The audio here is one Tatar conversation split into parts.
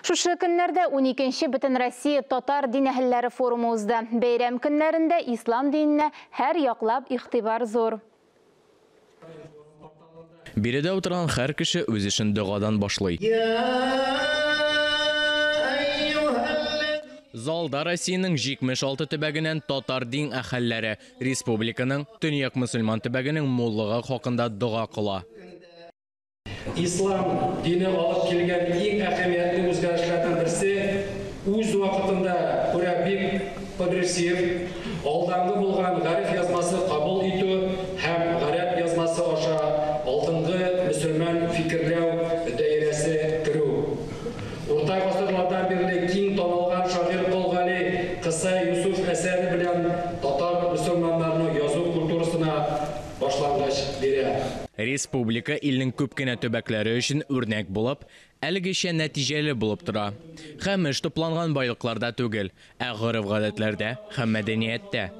Шушы көннәрдә 12-нче Бөтен Россия татар дин әһелләре форумы узды. Бәйрәм көннәрендә ислам диненә һәр яклап игътибар зур. Биредә утырган һәр кеше үз эшен дугадан башлый. Залда Россиянең 76 төбәгеннән татар дин әһелләре республиканың Төньяк мөселман төбәгенең муллыгы хакында дуга кыла. İslam dini alıp kelgen ilk әһәмиятле үзгәрешләрдән берсе үз вакытында күрә бик прогрессив, алдангы булган гариф язмасы кабул итү һәм гарәп язмасы аша алдынгы мөселман фикерләү даирәсе керү. Урта гасырлардан бирле киң танылган шагыйрь Калгали Кыса Юсуф әсәре белән татар мөселманнарының язу культурасына башлангыч бирә. Республика илнең күп кенә төбәкләре өчен үрнәк булып, әлегечә нәтиҗәле булып тора. Һәм эш тупланган байлыкларда түгел, ә гореф-гадәтләрдә һәм мәдәнияттә.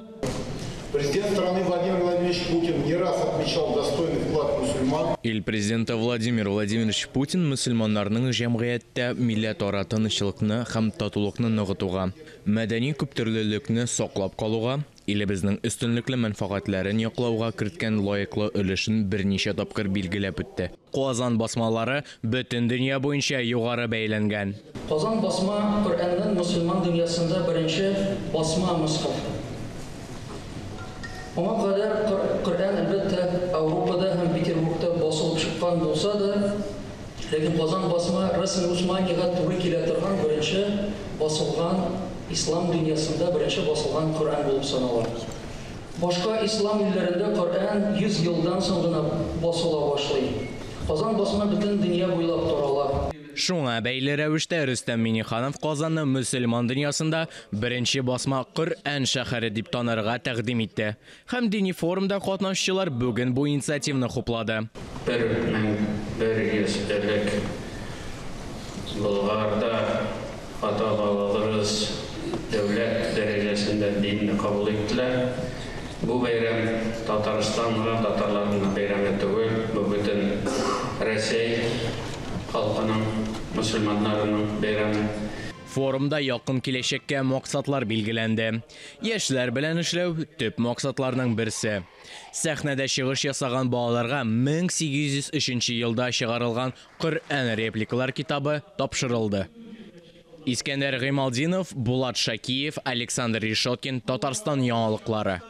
Президент страны Владимир Владимирович Путин не раз отмечал достойный вклад мусульман. Ил президенты Владимир Владимирович Путин мөселманнарның җәмгыятьтә милләтара тынычлыкны һәм татулыкны ныгытуга, мәдәни күптөрлелекне саклап калуга, илебезнең өстенлекле мәнфәгатьләрен яклауга керткән лаеклы өлешен берничә тапкыр билгеләп үтте. Казан басмалары бөтен дөнья буенча югары бәяләнгән. Казан басма Коръәннең мөселман дөньясында беренче басма мусхаф. Аңа кадәр Коръән әлбәттә Европада һәм Петербургта басылып чыккан булса да, ләкин Казан басма Расул Усманияга туры килә торган беренче басылган İslam dünyasında birinci basılgan Kur'an bulup sanılır. Başka İslam illerinde Kur'an 100 yıldan sonra basıla başlayır. Kazan basma bütün dünya boylap turalar. Шуңа бәйле рәвештә Рөстәм Миңнеханов Казанны мөселман дөньясында беренче басма Коръән шәһәре дип танырга тәкъдим итте. Һәм дини форумда катнашучылар бүген бу инициативаны хуплады. 1100 элек Болгарда ата-бабаларыбыз дәүләт дәрәҗәсендә динне кабул иттеләр. Бу бәйрәм Татарстанга, татарларның бәйрәме түгел, бу бөтен Россия халкының, мөселманнарының бәйрәме. Форумда якын киләчәккә максатлар билгеләнде. Яшьләр белән эшләү төп максатларның берсе. Сәхнәдә чыгыш ясаган балаларга 1803 елда чыгарылган Коръән репликалар китабы тапшырылды. Искәндәр Гыймалдинов, Булат Шакиев, Александр Решоткин, Татарстан яңалыклары.